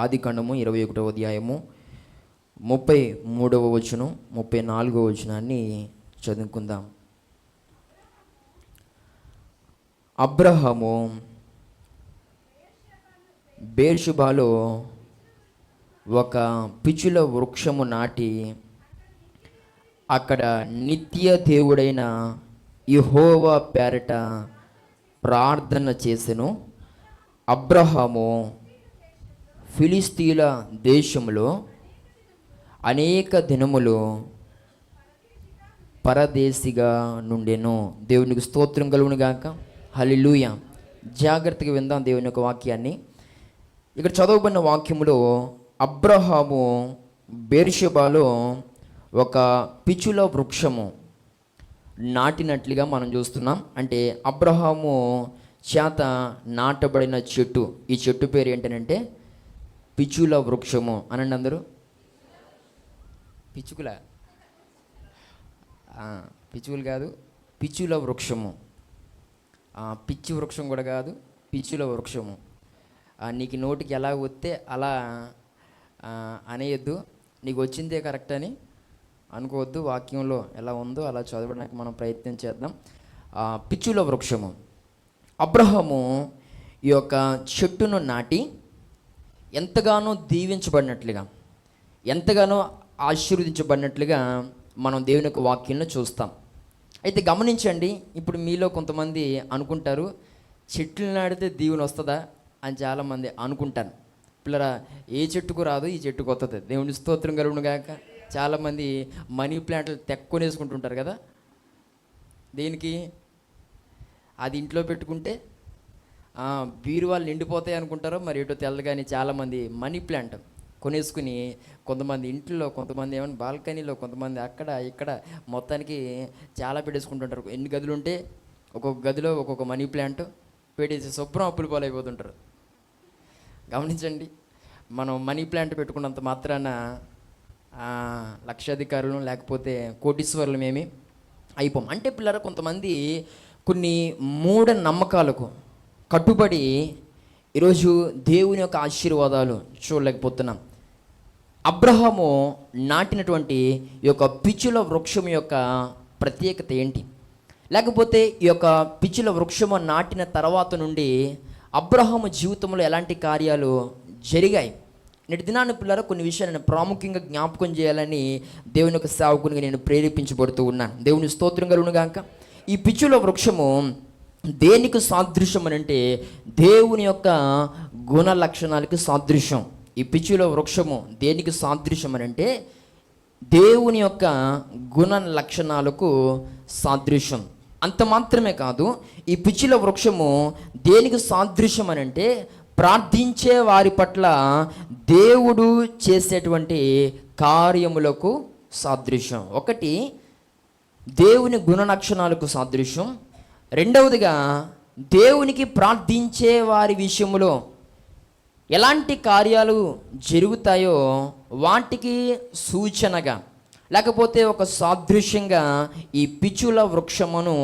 ఆదికాండము 21వ అధ్యాయము 33వ వచనం 34వ వచనాన్ని చదువుకుందాం. అబ్రహాము బేర్షెబాలో ఒక పిచుల వృక్షము నాటి అక్కడ నిత్య దేవుడైన యెహోవా పేరట ప్రార్థన చేసెను. అబ్రహాము ఫిలిస్తీన్ల దేశంలో అనేక దినములు పరదేశిగా నుండెను. దేవునికి స్తోత్రం కలుగును గాక. హల్లెలూయా. జాగ్రత్తగా విందాం దేవుని యొక్క వాక్యాన్ని. ఇక్కడ చదవబడిన వాక్యములో అబ్రహాము బేర్షెబాలో ఒక పిచుల వృక్షము నాటినట్లుగా మనం చూస్తున్నాం. అంటే అబ్రహాము చేత నాటబడిన చెట్టు. ఈ చెట్టు పేరు ఏంటంటే పిచుల వృక్షము అనండి అందరూ. పిచుకులు కాదు, పిచుల వృక్షము. పిచ్చి వృక్షం కూడా కాదు, పిచుల వృక్షము. నీకు నోటికి ఎలా వస్తే అలా అనేయద్దు. నీకు వచ్చిందే కరెక్ట్ అని అనుకోవద్దు. వాక్యంలో ఎలా ఉందో అలా చదవడానికి మనం ప్రయత్నం చేద్దాం. పిచుల వృక్షము. అబ్రహాము ఈ యొక్క చెట్టును నాటి ఎంతగానో దీవించబడినట్లుగా, ఎంతగానో ఆశీర్వదించబడినట్లుగా మనం దేవుని యొక్క వాక్యంలో చూస్తాం. అయితే గమనించండి, ఇప్పుడు మీలో కొంతమంది అనుకుంటారు, చెట్లు నాటితే దీవెన వస్తుందా అని చాలామంది అనుకుంటారు. పిల్లరా, ఏ చెట్టుకు రాదు, ఈ చెట్టుకు వస్తుంది. దేవుని స్తోత్రం కలుగును గాక. చాలామంది మనీ ప్లాంట్లు తెక్కునేసుకుంటుంటారు కదా. దేనికి? అది ఇంట్లో పెట్టుకుంటే బీరువాళ్ళు నిండిపోతాయి అనుకుంటారో మరి ఏటో తెల్లదు. కానీ చాలామంది మనీ ప్లాంట్ కొనేసుకుని కొంతమంది ఇంట్లో, కొంతమంది ఏమైనా బాల్కనీలో, కొంతమంది అక్కడ ఇక్కడ మొత్తానికి చాలా పెట్టేసుకుంటుంటారు. ఎన్ని గదులు ఉంటే ఒక్కొక్క గదిలో ఒక్కొక్క మనీ ప్లాంట్ పెట్టేసి శుభ్రం అప్పులు పాలైపోతుంటారు. గమనించండి, మనం మనీ ప్లాంట్ పెట్టుకున్నంత మాత్రాన లక్షాధికారులు లేకపోతే కోటీశ్వరులు ఏమి అయిపోం. అంటే పిల్లరా, కొంతమంది కొన్ని మూఢ నమ్మకాలకు కట్టుబడి ఈరోజు దేవుని యొక్క ఆశీర్వాదాలు చూడలేకపోతున్నాం. అబ్రహాము నాటినటువంటి ఈ యొక్క పిచుల వృక్షం యొక్క ప్రత్యేకత ఏంటి? లేకపోతే ఈ యొక్క పిచుల వృక్షము నాటిన తర్వాత నుండి అబ్రహాము జీవితంలో ఎలాంటి కార్యాలు జరిగాయి? నేటి దినాన్ని పిల్లరా, కొన్ని విషయాలు నేను ప్రాముఖ్యంగా జ్ఞాపకం చేయాలని దేవుని యొక్క సేవకునిగా నేను ప్రేరేపించబడుతూ ఉన్నాను. దేవుని స్తోత్రం కలుగును గాక. ఈ పిచుల వృక్షము దేనికి సాదృశ్యం అని అంటే దేవుని యొక్క గుణ లక్షణాలకు సాదృశ్యం. ఈ పిచుల వృక్షము దేనికి సాదృశ్యం అని అంటే దేవుని యొక్క గుణ లక్షణాలకు సాదృశ్యం. అంత మాత్రమే కాదు, ఈ పిచుల వృక్షము దేనికి సాదృశ్యం అని అంటే ప్రార్థించే వారి పట్ల దేవుడు చేసేటువంటి కార్యములకు సాదృశ్యం. ఒకటి దేవుని గుణ లక్షణాలకు సాదృశ్యం, రెండవదిగా దేవునికి ప్రార్థించే వారి విషయంలో ఎలాంటి కార్యాలు జరుగుతాయో వాటికి సూచనగా లేకపోతే ఒక సాదృశ్యంగా ఈ పిచుల వృక్షమును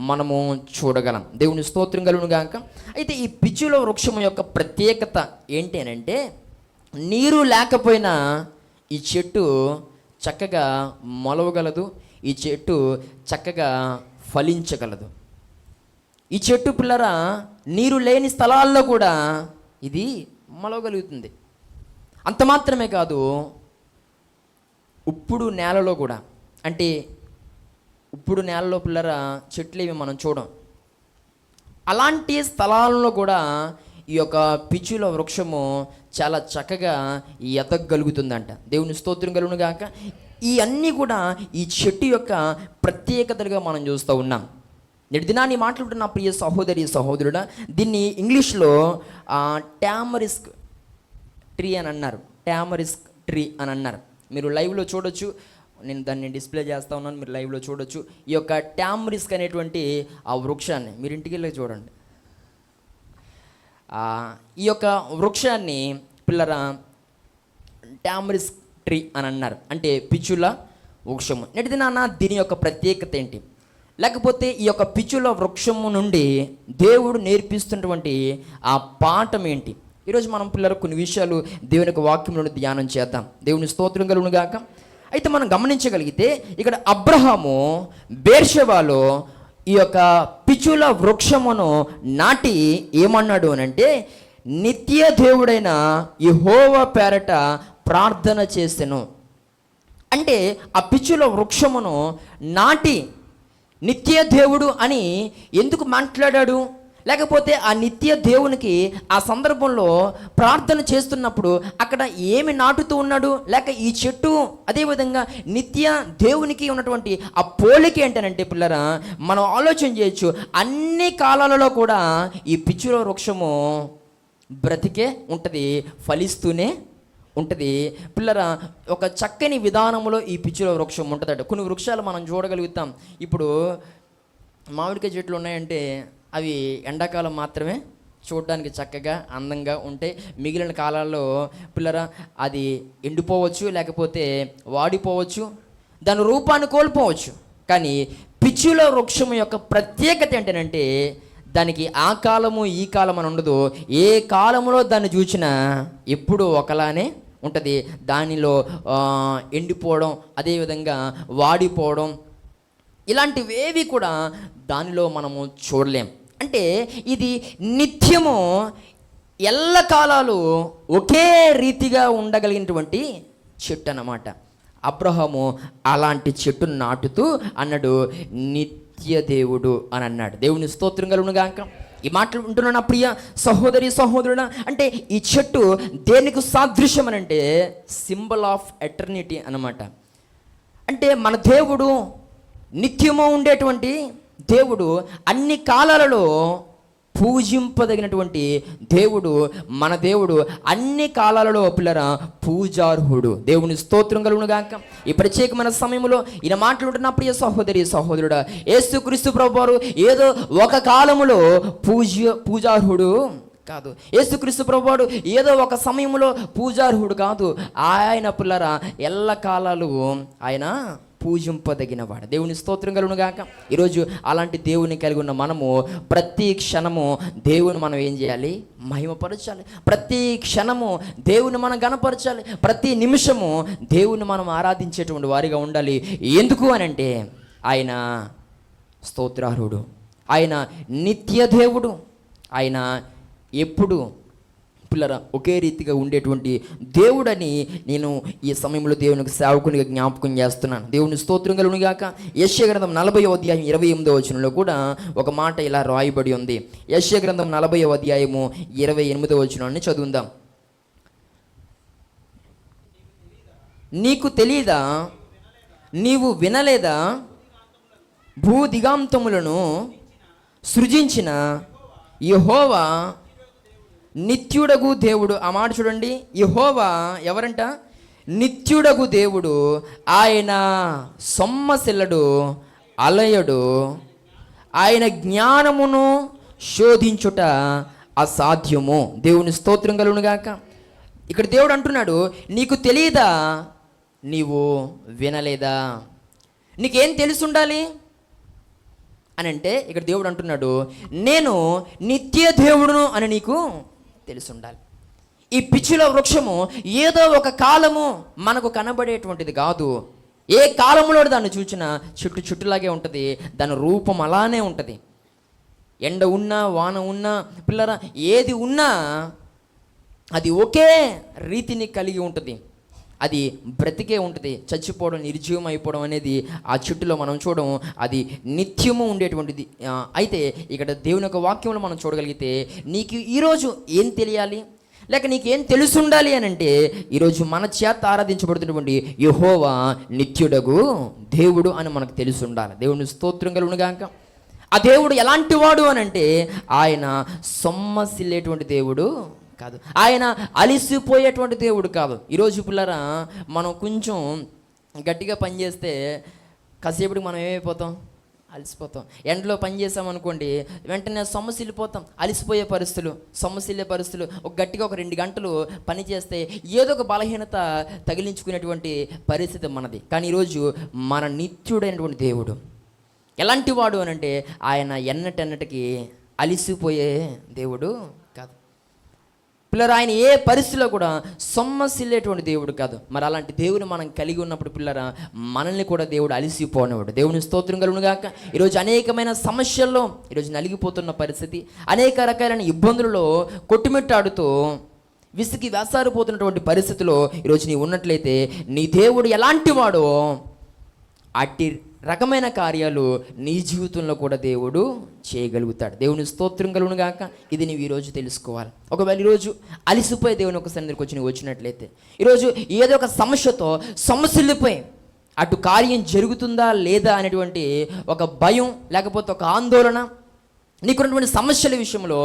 మనము చూడగలం. దేవుని స్తోత్రం కలుగును గాక. అయితే ఈ పిచుల వృక్షము యొక్క ప్రత్యేకత ఏంటి అని అంటే, నీరు లేకపోయినా ఈ చెట్టు చక్కగా మొలవగలదు, ఈ చెట్టు చక్కగా ఫలించగలదు. ఈ చెట్టు పిల్లరా నీరు లేని స్థలాల్లో కూడా ఇది మొలవగలుగుతుంది. అంత మాత్రమే కాదు, ఉప్పుడు నేలలో కూడా, అంటే ఉప్పుడు నేలలో పిల్లరా చెట్లు ఇవి మనం చూడం. అలాంటి స్థలాలలో కూడా ఈ యొక్క పిచుల వృక్షము చాలా చక్కగా ఎదగలుగుతుందంట. దేవుని స్తోత్రం కలుగును గాక. ఈ అన్నీ కూడా ఈ చెట్టు యొక్క ప్రత్యేకతలుగా మనం చూస్తూ ఉన్నాం. నేటి దినాన్ని మాట్లాడుతున్న ప్రియ సహోదరి సహోదరుడా, దీన్ని ఇంగ్లీష్లో టామరిస్క్ ట్రీ అని అన్నారు. టామరిస్క్ ట్రీ అని అన్నారు. మీరు లైవ్లో చూడొచ్చు, నేను దాన్ని డిస్ప్లే చేస్తూ ఉన్నాను, మీరు లైవ్లో చూడొచ్చు. ఈ యొక్క టామరిస్క్ అనేటువంటి ఆ వృక్షాన్ని మీరు ఇంటికి వెళ్ళి చూడండి. ఈ యొక్క వృక్షాన్ని పిల్లరా టామరిస్క్ ట్రీ అని అన్నారు, అంటే పిచుల వృక్షము. నేటి దినాన దీని యొక్క ప్రత్యేకత ఏంటి? లేకపోతే ఈ యొక్క పిచుల వృక్షము నుండి దేవుడు నేర్పిస్తున్నటువంటి ఆ పాఠం ఏంటి? ఈరోజు మనం పిల్లలు కొన్ని విషయాలు దేవుని యొక్క వాక్యంలో ధ్యానం చేద్దాం. దేవుని స్తోత్రం కలుగును గాక. అయితే మనం గమనించగలిగితే ఇక్కడ అబ్రహాము బేర్షెబాలో ఈ యొక్క పిచుల వృక్షమును నాటి ఏమన్నాడు అనంటే, నిత్య దేవుడైన యెహోవా పేరట ప్రార్థన చేసెను. అంటే ఆ పిచుల వృక్షమును నాటి నిత్య దేవుడు అని ఎందుకు మాట్లాడాడు? లేకపోతే ఆ నిత్య దేవునికి ఆ సందర్భంలో ప్రార్థన చేస్తున్నప్పుడు అక్కడ ఏమి నాటుతూ ఉన్నాడు? లేక ఈ చెట్టు అదేవిధంగా నిత్య దేవునికి ఉన్నటువంటి ఆ పోలిక ఏంటనంటే పిల్లరా, మనం ఆలోచన చేయొచ్చు. అన్ని కాలాలలో కూడా ఈ పిచ్చుల వృక్షము బ్రతికే ఉంటుంది, ఫలిస్తూనే ఉంటుంది. పిల్లరా, ఒక చక్కని విధానంలో ఈ పిచ్చుల వృక్షం ఉంటుందట. కొన్ని వృక్షాలు మనం చూడగలుగుతాం. ఇప్పుడు మామిడికాయ చెట్లు ఉన్నాయంటే అవి ఎండాకాలం మాత్రమే చూడడానికి చక్కగా అందంగా ఉంటాయి. మిగిలిన కాలాల్లో పిల్లరా అది ఎండిపోవచ్చు, లేకపోతే వాడిపోవచ్చు, దాని రూపాన్ని కోల్పోవచ్చు. కానీ పిచ్చుల వృక్షం యొక్క ప్రత్యేకత ఏంటంటే దానికి ఆ కాలము ఈ కాలం అని ఉండదు. ఏ కాలంలో దాన్ని చూసినా ఎప్పుడూ ఒకలానే ఉంటుంది. దానిలో ఎండిపోవడం, అదేవిధంగా వాడిపోవడం ఇలాంటివేవి కూడా దానిలో మనము చూడలేం. అంటే ఇది నిత్యము ఎల్లకాలాలు ఒకే రీతిగా ఉండగలిగినటువంటి చెట్టు అన్నమాట. అబ్రహాము అలాంటి చెట్టును నాటుతూ అన్నాడు, నిత్య దేవుడు అని అన్నాడు. దేవుని స్తోత్రం కలుగును గాక. ఈ మాటలు ఉంటున్నా నా ప్రియ సహోదరి సహోదరుడా, అంటే ఈ చెట్టు దేనికి సాదృశ్యం అని అంటే సింబల్ ఆఫ్ ఎటర్నిటీ అన్నమాట. అంటే మన దేవుడు నిత్యము ఉండేటువంటి దేవుడు, అన్ని కాలాలలో పూజింపదగినటువంటి దేవుడు. మన దేవుడు అన్ని కాలాలలో పిల్లరా పూజార్హుడు. దేవుని స్తోత్రం కలుగును గాక. ఈ ప్రత్యేకమైన సమయంలో ఈయన మాట్లాడుతున్న ప్రియ సహోదరి సహోదరుడా, యేసుక్రీస్తు ప్రభువారు ఏదో ఒక కాలములో పూజార్హుడు కాదు. యేసుక్రీస్తు ప్రభువాడు ఏదో ఒక సమయంలో పూజార్హుడు కాదు. ఆయన పిల్లరా ఎల్ల కాలాలు ఆయన పూజింపదగినవాడు. దేవుని స్తోత్రం కలుగును గాక. ఈరోజు అలాంటి దేవుని కలిగి ఉన్న మనము ప్రతి క్షణము దేవుని మనం ఏం చేయాలి? మహిమపరచాలి. ప్రతి క్షణము దేవుని మనం గణపరచాలి. ప్రతి నిమిషము దేవుని మనం ఆరాధించేటువంటి వారిగా ఉండాలి. ఎందుకు అని అంటే ఆయన స్తోత్రార్హుడు, ఆయన నిత్య దేవుడు, ఆయన ఎప్పుడు పిల్లరా ఒకే రీతిగా ఉండేటువంటి దేవుడని నేను ఈ సమయంలో దేవునికి సేవకునిగా జ్ఞాపకం చేస్తున్నాను. దేవుని స్తోత్రం కలుగును గాక. యెషయా గ్రంథం 40వ అధ్యాయం 28వ వచనంలో కూడా ఒక మాట ఇలా రాయబడి ఉంది. యెషయా గ్రంథం 40వ అధ్యాయము 28వ వచనాన్ని చదువుదాం. నీకు తెలీదా, నీవు వినలేదా, భూదిగాంతములను సృజించిన యెహోవా నిత్యుడగు దేవుడు. ఆ మాట చూడండి, యెహోవా ఎవరంట? నిత్యుడగు దేవుడు. ఆయన సొమ్మసిల్లడు, అలయడు, ఆయన జ్ఞానమును శోధించుట అసాధ్యము. దేవుని స్తోత్రం కలుగును గాక. ఇక్కడ దేవుడు అంటున్నాడు, నీకు తెలియదా, నీవు వినలేదా. నీకేం తెలిసి ఉండాలి అని అంటే ఇక్కడ దేవుడు అంటున్నాడు, నేను నిత్య దేవుడును అని నీకు తెలిసి ఉండాలి. ఈ పిచ్చుల వృక్షము ఏదో ఒక కాలము మనకు కనబడేటువంటిది కాదు. ఏ కాలంలో దాన్ని చూసినా చుట్టులాగే ఉంటుంది. దాని రూపం అలానే ఉంటుంది. ఎండ ఉన్నా వాన ఉన్నా పిల్లరా ఏది ఉన్నా అది ఒకే రీతిని కలిగి ఉంటుంది. అది బ్రతికే ఉంటుంది. చచ్చిపోవడం, నిర్జీవం అయిపోవడం అనేది ఆ చెట్టులో మనం చూడడం, అది నిత్యము ఉండేటువంటిది. అయితే ఇక్కడ దేవుని యొక్క వాక్యంలో మనం చూడగలిగితే నీకు ఈరోజు ఏం తెలియాలి, లేక నీకేం తెలుసు ఉండాలి అని అంటే ఈరోజు మన చేత ఆరాధించబడుతున్నటువంటి యెహోవా నిత్యుడగు దేవుడు అని మనకు తెలిసి ఉండాలి. దేవుని స్తోత్రం కలుగును గాక. ఆ దేవుడు ఎలాంటి వాడు అని అంటే ఆయన సొమ్మసిల్లేటువంటి దేవుడు కాదు, ఆయన అలిసిపోయేటువంటి దేవుడు కాదు. ఈరోజు పిల్లరా మనం కొంచెం గట్టిగా పనిచేస్తే కాసేపటికి మనం ఏమైపోతాం? అలసిపోతాం. ఎండలో పని చేసామనుకోండి, వెంటనే సొమ్మసిల్లిపోతాం. అలసిపోయే పరిస్థితులు, సొమ్మసిల్లే పరిస్థితులు. గట్టిగా ఒక 2 గంటలు పని చేస్తే ఏదో ఒక బలహీనత తగిలించుకునేటువంటి పరిస్థితి మనది. కానీ ఈరోజు మన నిత్యుడైనటువంటి దేవుడు ఎలాంటి వాడు అని అంటే ఆయన ఎన్నటెన్నటికి అలిసిపోయే దేవుడు కాదు. పిల్లరా, ఆయన ఏ పరిస్థితిలో కూడా సొమ్మసిల్లేటువంటి దేవుడు కాదు. మరి అలాంటి దేవుని మనం కలిగి ఉన్నప్పుడు పిల్లరా, మనల్ని కూడా దేవుడు అలిసిపోనివాడు. దేవుని స్తోత్రం కలుగును గాక. ఈరోజు అనేకమైన సమస్యల్లో ఈరోజు నలిగిపోతున్న పరిస్థితి, అనేక రకాలైన ఇబ్బందులలో కొట్టుమిట్టాడుతూ విసిగి వేసారిపోతున్నటువంటి పరిస్థితిలో ఈరోజు నీవు ఉన్నట్లయితే, నీ దేవుడు ఎలాంటి వాడో అట్టి రకమైన కార్యాలు నీ జీవితంలో కూడా దేవుడు చేయగలుగుతాడు. దేవుని స్తోత్రం కలుగును గాక. ఇది నీవు ఈరోజు తెలుసుకోవాలి. ఒకవేళ ఈరోజు అలిసిపోయి దేవుని ఒక సన్నిధికి వచ్చి నువ్వు వచ్చినట్లయితే, ఈరోజు ఏదో ఒక సమస్యతో సమస్యలిపోయి అటు కార్యం జరుగుతుందా లేదా అనేటువంటి ఒక భయం, లేకపోతే ఒక ఆందోళన, నీకున్నటువంటి సమస్యల విషయంలో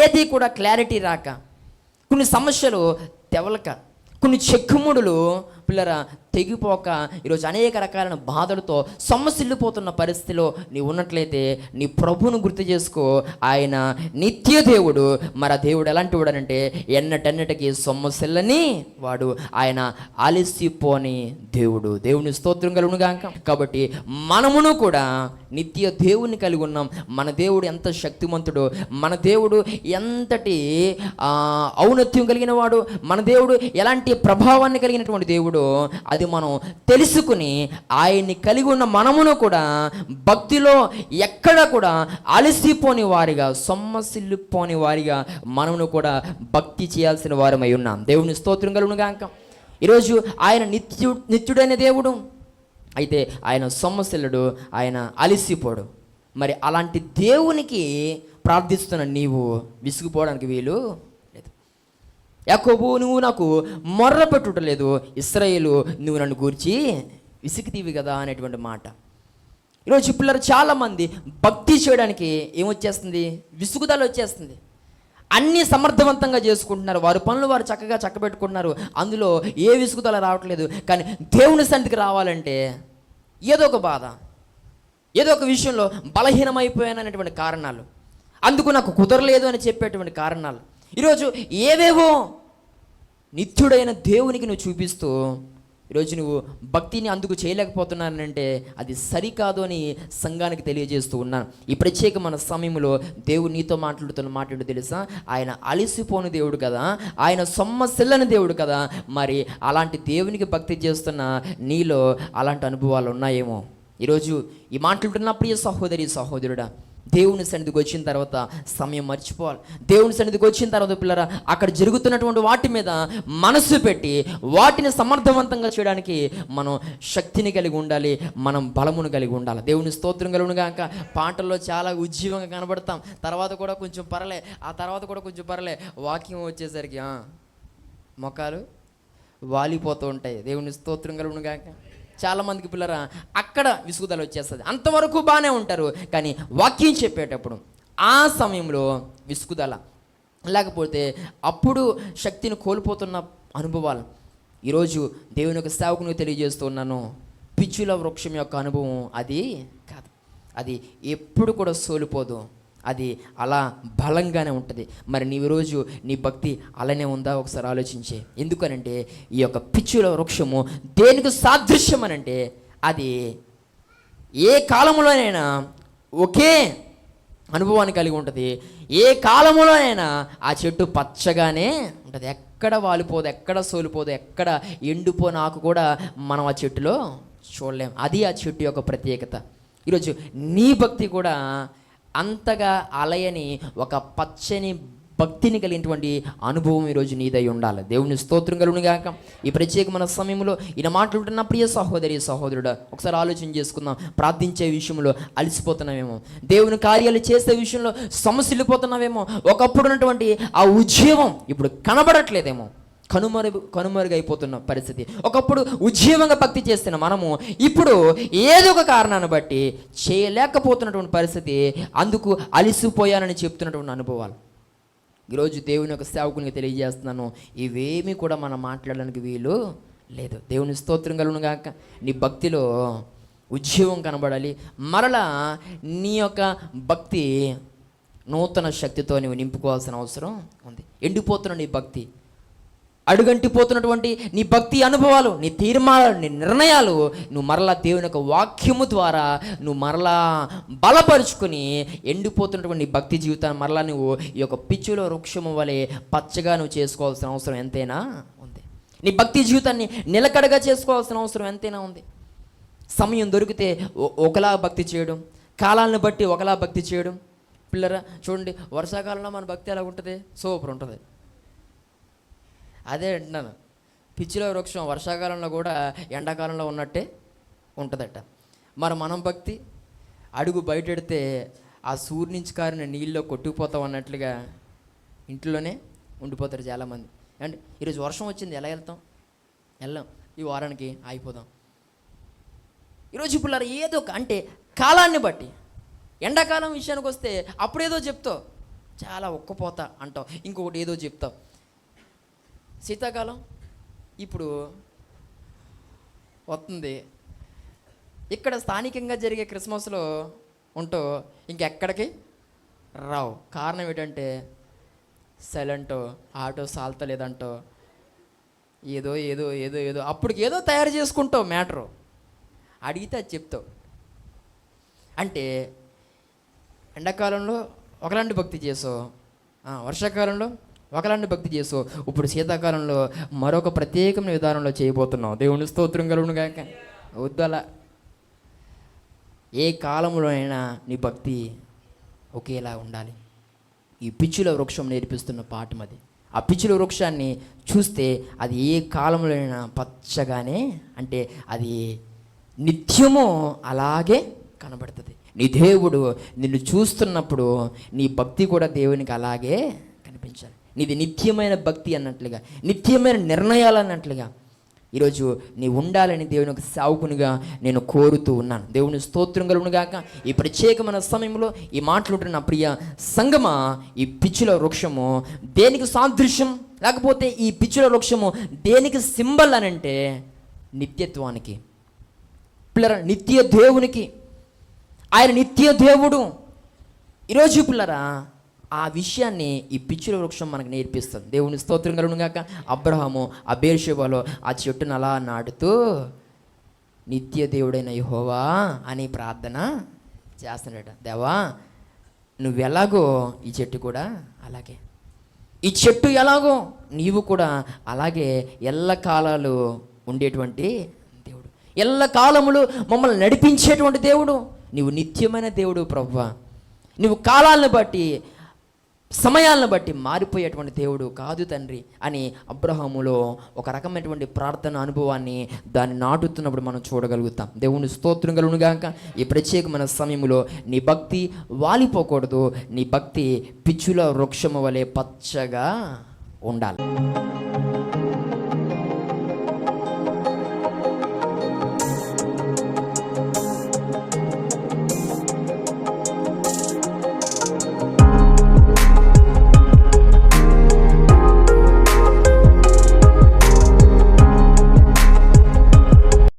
ఏది కూడా క్లారిటీ రాక, కొన్ని సమస్యలు తెవలక, కొన్ని చెక్కుముడులు పిల్లరా తెగిపోక, ఈరోజు అనేక రకాలైన బాధలతో సమస్యలిపోతున్న పరిస్థితిలో నీవు ఉన్నట్లయితే, నీ ప్రభువును గుర్తు చేసుకో. ఆయన నిత్య దేవుడు. మరి ఆ దేవుడు ఎలాంటి వాడనంటే, ఎన్నటెన్నటికి సమస్యలని వాడు. ఆయన అలసిపోని దేవుడు. దేవుని స్తోత్రం కలుగును గాక. కాబట్టి మనమును కూడా నిత్య దేవుని కలిగి ఉన్నాం. మన దేవుడు ఎంత శక్తిమంతుడు, మన దేవుడు ఎంతటి ఔన్నత్యం కలిగిన వాడు, మన దేవుడు ఎలాంటి ప్రభావాన్ని కలిగినటువంటి దేవుడు, అది మనం తెలుసుకుని ఆయన్ని కలిగి ఉన్న మనమును కూడా భక్తిలో ఎక్కడ కూడా అలసిపోని వారిగా, సొమ్మసిల్లిపోని వారిగా మనమును కూడా భక్తి చేయాల్సిన వారమై ఉన్నాం. దేవుని స్తోత్రం కలుగును గాక. ఈరోజు ఆయన నిత్యుడైన దేవుడు అయితే ఆయన సొమ్మసిల్లుడు, ఆయన అలసిపోడు. మరి అలాంటి దేవునికి ప్రార్థిస్తున్న నీవు విసిగిపోవడానికి వీలు లేదు. యాకోబు, నువ్వు నాకు మొర్ర పెట్టుటలేదు, ఇశ్రాయేలు నువ్వు నన్ను గూర్చి విసిగితీవి కదా అనేటువంటి మాట. ఈరోజు పిల్లలు చాలామంది భక్తి చేయడానికి ఏమొచ్చేస్తుంది, విసుగుదల వచ్చేస్తుంది. అన్నీ సమర్థవంతంగా చేసుకుంటున్నారు, వారి పనులు వారు చక్కగా చక్కబెట్టుకుంటున్నారు, అందులో ఏ విసుగుదల రావట్లేదు. కానీ దేవుని సన్నిధికి రావాలంటే ఏదో ఒక బాధ, ఏదో ఒక విషయంలో బలహీనమైపోయాననేటువంటి కారణాలు, అందుకు నాకు కుదరలేదు అని చెప్పేటువంటి కారణాలు, ఈరోజు ఏవేవో నిత్యుడైన దేవునికి నువ్వు చూపిస్తూ ఈరోజు నువ్వు భక్తిని అందుకు చేయలేకపోతున్నానంటే అది సరికాదు అని సంఘానికి తెలియజేస్తూ ఉన్నాను. ఈ ప్రత్యేకమైన సమయంలో దేవుడు నీతో మాట్లాడుతున్న మాట ఏంటో తెలుసా? ఆయన అలసిపోని దేవుడు కదా, ఆయన సొమ్మసిల్లని దేవుడు కదా. మరి అలాంటి దేవునికి భక్తి చేస్తున్న నీలో అలాంటి అనుభవాలు ఉన్నాయేమో. ఈరోజు ఈ మాట్లాడుతున్న ప్రియ సహోదరి సహోదరుడా, దేవుని సన్నిధికి వచ్చిన తర్వాత సమయం మర్చిపోవాలి. దేవుని సన్నిధికి వచ్చిన తర్వాత పిల్లరా, అక్కడ జరుగుతున్నటువంటి వాటి మీద మనసు పెట్టి వాటిని సమర్థవంతంగా చేయడానికి మనం శక్తిని కలిగి ఉండాలి, మనం బలమును కలిగి ఉండాలి. దేవుని స్తోత్రం కలుగును గాక. పాటల్లో చాలా ఉజ్జీవంగా కనబడతాం, తర్వాత కూడా కొంచెం పర్లే, ఆ తర్వాత కూడా కొంచెం పర్లే, వాక్యం వచ్చేసరికి మొఖాలు వాలిపోతూ ఉంటాయి. దేవుని స్తోత్రం కలుగును గాక. చాలామందికి పిల్లరా అక్కడ విసుగుదల వచ్చేస్తుంది. అంతవరకు బాగానే ఉంటారు, కానీ వాక్యం చెప్పేటప్పుడు ఆ సమయంలో విసుగుదల, లేకపోతే అప్పుడు శక్తిని కోల్పోతున్న అనుభవాలు. ఈరోజు దేవుని యొక్క సేవకునికి తెలియజేస్తున్నాను, పిచ్చుల వృక్షం యొక్క అనుభవం అది కాదు. అది ఎప్పుడు కూడా సోలిపోదు, అది అలా బలంగానే ఉంటుంది. మరి నీవు రోజు నీ భక్తి అలానే ఉందా? ఒకసారి ఆలోచించే. ఎందుకనంటే ఈ యొక్క పిచ్చుల వృక్షము దేనికి సాదృశ్యం అనంటే, అది ఏ కాలంలోనైనా ఒకే అనుభవాన్ని కలిగి ఉంటుంది. ఏ కాలంలోనైనా ఆ చెట్టు పచ్చగానే ఉంటుంది, ఎక్కడ వాలిపోదు, ఎక్కడ సోలిపోదు, ఎక్కడ ఎండిపోయిన ఆకు కూడా మనం ఆ చెట్టులో చూడలేం. అది ఆ చెట్టు యొక్క ప్రత్యేకత. ఈరోజు నీ భక్తి కూడా అంతగా అలయని ఒక పచ్చని భక్తిని కలిగినటువంటి అనుభవం ఈరోజు నీదై ఉండాలి. దేవుని స్తోత్రం కలుగును గాక. ఈ ప్రత్యేకమైన సమయంలో ఈయన మాట్లాడుతున్న ప్రియ సహోదరి సహోదరుడా, ఒకసారి ఆలోచన చేసుకుందాం. ప్రార్థించే విషయంలో అలసిపోతున్నావేమో, దేవుని కార్యాలు చేసే విషయంలో సమస్యలిపోతున్నావేమో, ఒకప్పుడు ఉన్నటువంటి ఆ ఉద్యమం ఇప్పుడు కనబడట్లేదేమో, కనుమరుగైపోతున్న పరిస్థితి. ఒకప్పుడు ఉజ్జీవంగా భక్తి చేస్తున్న మనము ఇప్పుడు ఏదో ఒక కారణాన్ని బట్టి చేయలేకపోతున్నటువంటి పరిస్థితి, అందుకు అలిసిపోయానని చెప్తున్నటువంటి అనుభవాలు. ఈరోజు దేవుని యొక్క సేవకునికి తెలియజేస్తున్నాను, ఇవేమీ కూడా మనం మాట్లాడడానికి వీలు లేదు. దేవుని స్తోత్రం కలుగును గాక. నీ భక్తిలో ఉజ్జీవం కనబడాలి. మరలా నీ యొక్క భక్తి నూతన శక్తితో నువ్వు నింపుకోవాల్సిన అవసరం ఉంది. ఎండిపోతున్న నీ భక్తి, అడుగంటిపోతున్నటువంటి నీ భక్తి అనుభవాలు, నీ తీర్మానాలు, నీ నిర్ణయాలు నువ్వు మరలా దేవుని యొక్క వాక్యము ద్వారా నువ్వు మరలా బలపరుచుకొని ఎండిపోతున్నటువంటి నీ భక్తి జీవితాన్ని మరలా నువ్వు ఈ యొక్క పిచ్చులో వృక్షము వలె పచ్చగా నువ్వు చేసుకోవాల్సిన అవసరం ఎంతైనా ఉంది. నీ భక్తి జీవితాన్ని నిలకడగా చేసుకోవాల్సిన అవసరం ఎంతైనా ఉంది. సమయం దొరికితే ఒకలా భక్తి చేయడం, కాలాలను బట్టి ఒకలా భక్తి చేయడం. పిల్లరా చూడండి, వర్షాకాలంలో మన భక్తి ఎలా ఉంటుంది? సూపర్ ఉంటుంది. అదే అంటున్నాను, పిచ్చిలో వృక్షం వర్షాకాలంలో కూడా ఎండాకాలంలో ఉన్నట్టే ఉంటుందట. మరి మనం భక్తి అడుగు బయటెడితే ఆ సూర్యు నుంచి కారిన నీళ్ళలో కొట్టుకుపోతాం అన్నట్లుగా ఇంట్లోనే ఉండిపోతారు చాలామంది. అంటే ఈరోజు వర్షం వచ్చింది, ఎలా వెళ్తాం? వెళ్ళాం, ఈ వారానికి ఆగిపోదాం. ఈరోజు పిల్లలు ఏదో అంటే కాలాన్ని బట్టి, ఎండాకాలం విషయానికి వస్తే అప్పుడేదో చెప్తావు, చాలా ఒక్కపోతా అంటావు, ఇంకొకటి ఏదో చెప్తావు. శీతాకాలం ఇప్పుడు వస్తుంది, ఇక్కడ స్థానికంగా జరిగే క్రిస్మస్లో ఉంటూ ఇంకెక్కడికి రావు. కారణం ఏంటంటే సైలెంటో, ఆటో సాల్తలేదంటో, ఏదో ఏదో ఏదో ఏదో అప్పటికి ఏదో తయారు చేసుకుంటావు మ్యాటరు, అడిగితే అది చెప్తావు. అంటే ఎండాకాలంలో ఒకలాంటి భక్తి చేసావు, వర్షాకాలంలో ఒకలాంటి భక్తి చేసావు, ఇప్పుడు శీతాకాలంలో మరొక ప్రత్యేకమైన విధానంలో చేయబోతున్నావు. దేవుని స్తోత్రం కలుగును గాక. వద్దలా, ఏ కాలంలోనైనా నీ భక్తి ఒకేలా ఉండాలి. ఈ పిచ్చుల వృక్షం నేర్పిస్తున్న పాఠం అది. ఆ పిచ్చుల వృక్షాన్ని చూస్తే అది ఏ కాలంలోనైనా పచ్చగానే, అంటే అది నిత్యము అలాగే కనబడుతుంది. నీ దేవుడు నిన్ను చూస్తున్నప్పుడు నీ భక్తి కూడా దేవునికి అలాగే కనిపించాలి. నీది నిత్యమైన భక్తి అన్నట్లుగా, నిత్యమైన నిర్ణయాలు అన్నట్లుగా ఈరోజు నీ ఉండాలని దేవుని ఒక సేవకునిగా నేను కోరుతూ ఉన్నాను. దేవుని స్తోత్రం కలుగును గాక. ఈ ప్రత్యేకమైన సమయంలో ఈ మాట్లాడుతున్న ప్రియ సంగమా, ఈ పిచ్చుల వృక్షము దేనికి సాదృశ్యం, లేకపోతే ఈ పిచ్చుల వృక్షము దేనికి సింబల్ అని అంటే నిత్యత్వానికి. పిల్లరా, నిత్య దేవునికి, ఆయన నిత్య దేవుడు. ఈరోజు పిల్లరా ఆ విషయాన్ని ఈ పిచ్చుల వృక్షం మనకు నేర్పిస్తుంది. దేవుని స్తోత్రం కలుగును గాక. అబ్రహాము ఆ బేర్షెబాలో ఆ చెట్టును అలా నాటుతూ నిత్య దేవుడైన యెహోవా అని ప్రార్థన చేస్తున్నాడట. దేవా, నువ్వు ఎలాగో ఈ చెట్టు కూడా అలాగే, ఈ చెట్టు ఎలాగో నీవు కూడా అలాగే ఎల్లకాలాలు ఉండేటువంటి దేవుడు, ఎల్లకాలములు మమ్మల్ని నడిపించేటువంటి దేవుడు. నీవు నిత్యమైన దేవుడు ప్రభువా. నువ్వు కాలాలను బట్టి, సమయాలను బట్టి మారిపోయేటువంటి దేవుడు కాదు తండ్రి అని అబ్రహాములో ఒక రకమైనటువంటి ప్రార్థన అనుభవాన్ని దాన్ని నాటుతున్నప్పుడు మనం చూడగలుగుతాం. దేవుని స్తోత్రం కలుగును గాక. ఈ ప్రత్యేకమైన సమయంలో నీ భక్తి వాలిపోకూడదు. నీ భక్తి పిచ్చుల వృక్షము వలె పచ్చగా ఉండాలి.